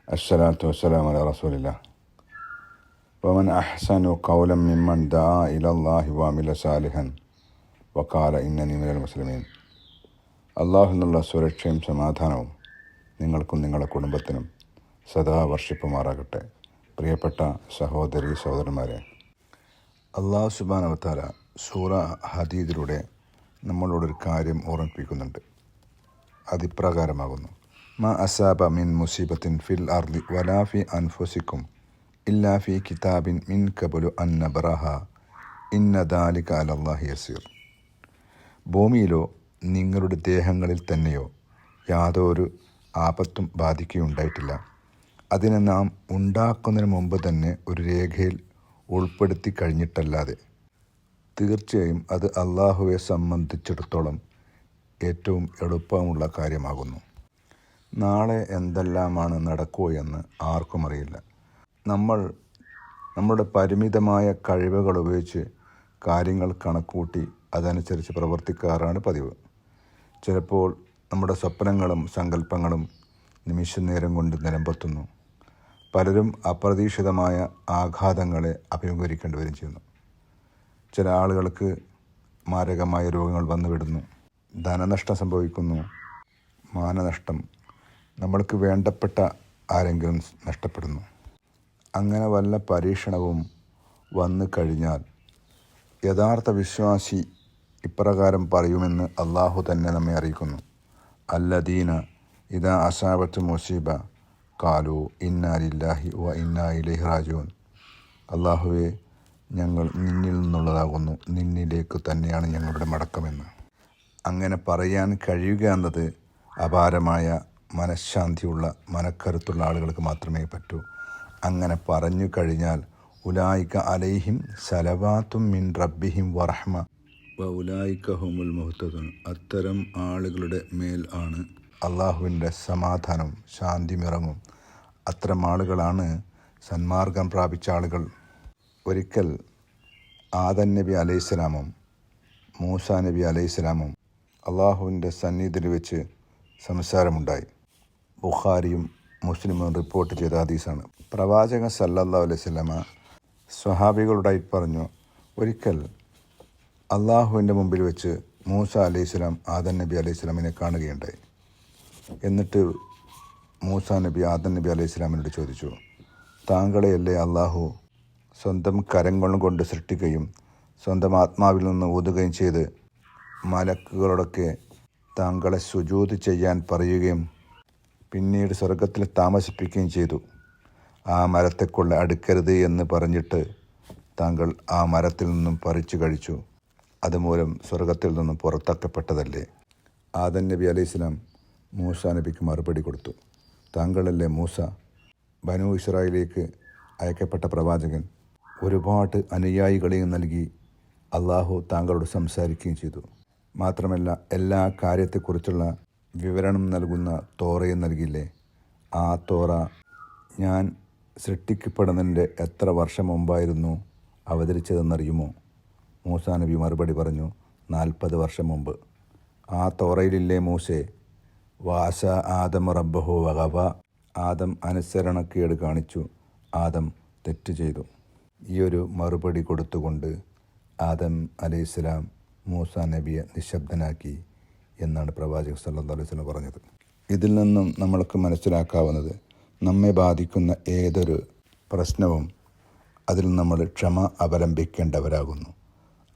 അസ്സലാത്തു വസ്സലാമു അലാ റസൂലില്ലാഹ് വമൻ അഹ്സനു ഖൗലൻ മിമ്മൻ ദആ ഇലല്ലാഹി വഅമില സാലിഹൻ വഖാല ഇന്നനി മിനൽ മുസ്ലിമീൻ. അള്ളാഹുവിനുള്ള സുരക്ഷയും സമാധാനവും നിങ്ങൾക്കും നിങ്ങളുടെ കുടുംബത്തിനും സദാ വർഷിപ്പുമാറാകട്ടെ. പ്രിയപ്പെട്ട സഹോദരി സഹോദരന്മാരെ, അള്ളാഹു സുബ്ഹാനഹു വ തആല സൂറ ഹദീദിലൂടെ നമ്മളോടൊരു കാര്യം ഓർമ്മിപ്പിക്കുന്നുണ്ട്. അതിപ്രകാരമാകുന്നു: മാ അസാബ മിൻ മുസീബത്തിൻ ഫിൽ അർദി വലാ ഫി അൻഫുസിക്കും ഇല്ലാ ഫി കിതാബിൻ മിൻ ഖബ്ലു അൻ നബ്റഹ ഇന്ന ദാലിക അലല്ലാഹി യസീർ. ഭൂമിയിലോ നിങ്ങളുടെ ദേഹങ്ങളിൽ തന്നെയോ യാതൊരു ആപത്തും ബാധിക്കുകയുണ്ടായിട്ടില്ല. അതിനെ നാം ഉണ്ടാക്കുന്നതിന് മുമ്പ് തന്നെ ഒരു രേഖയിൽ ഉൾപ്പെടുത്തി കഴിഞ്ഞിട്ടല്ലാതെ. തീർച്ചയായും അത് അള്ളാഹുവെ സംബന്ധിച്ചിടത്തോളം ഏറ്റവും എളുപ്പമുള്ള കാര്യമാകുന്നു. നാളെ എന്തെല്ലാമാണ് നടക്കുക എന്ന് ആർക്കും അറിയില്ല. നമ്മുടെ പരിമിതമായ കഴിവുകൾ ഉപയോഗിച്ച് കാര്യങ്ങൾ കണക്കൂട്ടി അതനുസരിച്ച് പ്രവർത്തിക്കാറാണ് പതിവ്. ചിലപ്പോൾ നമ്മുടെ സ്വപ്നങ്ങളും സങ്കല്പങ്ങളും നിമിഷ നേരം കൊണ്ട് നിലമ്പെത്തുന്നു. പലരും അപ്രതീക്ഷിതമായ ആഘാതങ്ങളെ അഭിമുഖീകരിക്കേണ്ടി വരികയും ചെയ്യുന്നു. ചില ആളുകൾക്ക് മാരകമായ രോഗങ്ങൾ വന്നുവിടുന്നു, ധനനഷ്ടം സംഭവിക്കുന്നു, മാനനഷ്ടം, നമ്മൾക്ക് വേണ്ടപ്പെട്ട ആരെങ്കിലും നഷ്ടപ്പെടുന്നു. അങ്ങനെ വല്ല പരീക്ഷണവും വന്നു കഴിഞ്ഞാൽ യഥാർത്ഥ വിശ്വാസി ഇപ്രകാരം പറയുമെന്ന് അള്ളാഹു തന്നെ നമ്മെ അറിയിക്കുന്നു: അല്ലദീന ഇദാ അസാബത്ത് മുസീബ ഖാലു ഇന്നാ ലില്ലാഹി വ ഇന്നാ ഇലൈഹി റാജിഊൻ. അള്ളാഹുവെ, ഞങ്ങൾ നിന്നിൽ നിന്നുള്ളതാകുന്നു, നിന്നിലേക്ക് തന്നെയാണ് ഞങ്ങളുടെ മടക്കമെന്ന്. അങ്ങനെ പറയാൻ കഴിയുക എന്നത് അപാരമായ മനഃശാന്തിയുള്ള, മനക്കരുത്തുള്ള ആളുകൾക്ക് മാത്രമേ പറ്റൂ. അങ്ങനെ പറഞ്ഞു കഴിഞ്ഞാൽ ഉലായിക അലൈഹിം സലവാത്തും മിൻ റബ്ബിഹിം വറഹ്മ വ ഉലായിക ഹുമുൽ മുഹ്തദൂൻ. അത്തരം ആളുകളുടെ മേൽ ആണ് അള്ളാഹുവിൻ്റെ സമാധാനവും ശാന്തിമിറങ്ങും. അത്തരം ആളുകളാണ് സന്മാർഗം പ്രാപിച്ച ആളുകൾ. ഒരിക്കൽ ആദം നബി അലൈഹിസ്സലാമും മൂസാ നബി അലൈഹിസ്സലാമും അള്ളാഹുവിൻ്റെ സന്നിധിയിൽ വെച്ച് സംസാരമുണ്ടായി. ബുഖാരിയും മുസ്ലിമും റിപ്പോർട്ട് ചെയ്ത ഹദീസാണ്. പ്രവാചകൻ സല്ലല്ലാഹു അലൈഹി വസല്ലമ സ്വഹാബികളോടായി പറഞ്ഞു: ഒരിക്കൽ അള്ളാഹുവിൻ്റെ മുമ്പിൽ വെച്ച് മൂസ അലൈഹിസ്സലാം ആദം നബി അലൈഹിസ്സലാമിനെ കാണുകയുണ്ടായി. എന്നിട്ട് മൂസ നബി ആദം നബി അലൈഹിസ്സലാമിനോട് ചോദിച്ചു: താങ്കളെയല്ലേ അള്ളാഹു സ്വന്തം കരങ്ങൾ കൊണ്ട് സൃഷ്ടിക്കുകയും സ്വന്തം ആത്മാവിൽ നിന്ന് ഊതുകയും ചെയ്ത് മലക്കുകളോടൊക്കെ താങ്കളെ സുജൂദ് ചെയ്യാൻ പറയുകയും പിന്നീട് സ്വർഗത്തിൽ താമസിപ്പിക്കുകയും ചെയ്തു. ആ മരത്തെക്കൊള്ള അടുക്കരുത് എന്ന് പറഞ്ഞിട്ട് താങ്കൾ ആ മരത്തിൽ നിന്നും പറിച്ചു കഴിച്ചു. അതുമൂലം സ്വർഗത്തിൽ നിന്നും പുറത്താക്കപ്പെട്ടതല്ലേ? ആദം നബി അലൈഹിസ്സലാം മൂസ നബിക്ക് മറുപടി കൊടുത്തു: താങ്കളല്ലേ മൂസ, ബനൂ ഇസ്രായേലിലേക്ക് അയക്കപ്പെട്ട പ്രവാചകൻ. ഒരുപാട് അനുയായികളെയും നൽകി അള്ളാഹു താങ്കളോട് സംസാരിക്കുകയും ചെയ്തു. മാത്രമല്ല, എല്ലാ കാര്യത്തെക്കുറിച്ചുള്ള വിവരണം നൽകുന്ന തോറയും നൽകിയില്ലേ? ആ തോറ ഞാൻ സൃഷ്ടിക്കപ്പെടുന്നതിൻ്റെ എത്ര വർഷം മുമ്പായിരുന്നു അവതരിച്ചതെന്നറിയുമോ? മൂസാ നബി മറുപടി പറഞ്ഞു: 40 വർഷം മുമ്പ്. ആ തോറയിലില്ലേ മൂസേ, വാസ ആദം റബ്ബഹു വഗവ. ആദം അനുസരണക്കേട് കാണിച്ചു, ആദം തെറ്റ് ചെയ്തു. ഈ ഒരു മറുപടി കൊടുത്തുകൊണ്ട് ആദം അലൈഹിസ്സലാം മൂസാ നബിയെ നിശബ്ദനാക്കി എന്നാണ് പ്രവാചകൻ സല്ലല്ലാഹു അലൈഹി വസല്ലം പറഞ്ഞത്. ഇതിൽ നിന്നും നമ്മൾക്ക് മനസ്സിലാക്കാവുന്നത്, നമ്മെ ബാധിക്കുന്ന ഏതൊരു പ്രശ്നവും അതിൽ നമ്മൾ ക്ഷമ അവലംബിക്കേണ്ടവരാകുന്നു.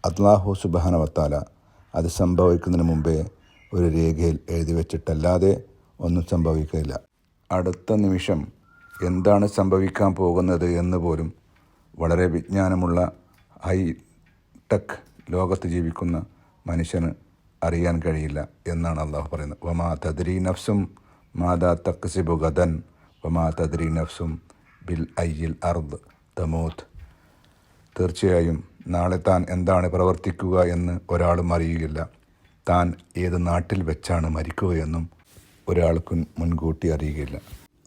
അല്ലാഹു സുബ്ഹാനഹു വ തആല അത് സംഭവിക്കുന്നതിന് മുമ്പേ ഒരു രേഖയിൽ എഴുതി വച്ചിട്ടല്ലാതെ ഒന്നും സംഭവിക്കില്ല. അടുത്ത നിമിഷം എന്താണ് സംഭവിക്കാൻ പോകുന്നത് എന്ന് പോലും വളരെ വിജ്ഞാനമുള്ള ഹൈടെക് ലോകത്ത് ജീവിക്കുന്ന മനുഷ്യന് അറിയാൻ കഴിയില്ല എന്നാണ് അള്ളാഹു പറയുന്നത്. വമാ തദ്രി നഫ്സും മാദാ തക്സിബു ഗദൻ വമാ തദ്രി നഫ്സും ബിൽ അയ്യിൽ അർദ് തമൂത്ത്. തീർച്ചയായും നാളെ താൻ എന്താണ് പ്രവർത്തിക്കുക എന്ന് ഒരാളും അറിയുകയില്ല. താൻ ഏത് നാട്ടിൽ വെച്ചാണ് മരിക്കുകയെന്നും ഒരാൾക്കും മുൻകൂട്ടി അറിയുകയില്ല.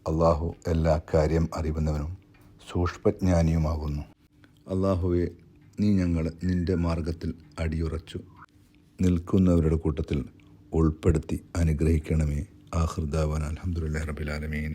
അള്ളാഹു എല്ലാ കാര്യം അറിയുന്നവനും സൂക്ഷ്മജ്ഞാനിയുമാകുന്നു. അള്ളാഹുവെ, നീ ഞങ്ങളെ നിൻ്റെ മാർഗത്തിൽ അടിയുറച്ചു നിൽക്കുന്നവരുടെ കൂട്ടത്തിൽ ഉൾപ്പെടുത്തി അനുഗ്രഹിക്കണമേ. ആഖിർ ദഅവാന അൽഹംദുലില്ലാഹി റബ്ബിൽ ആലമീൻ.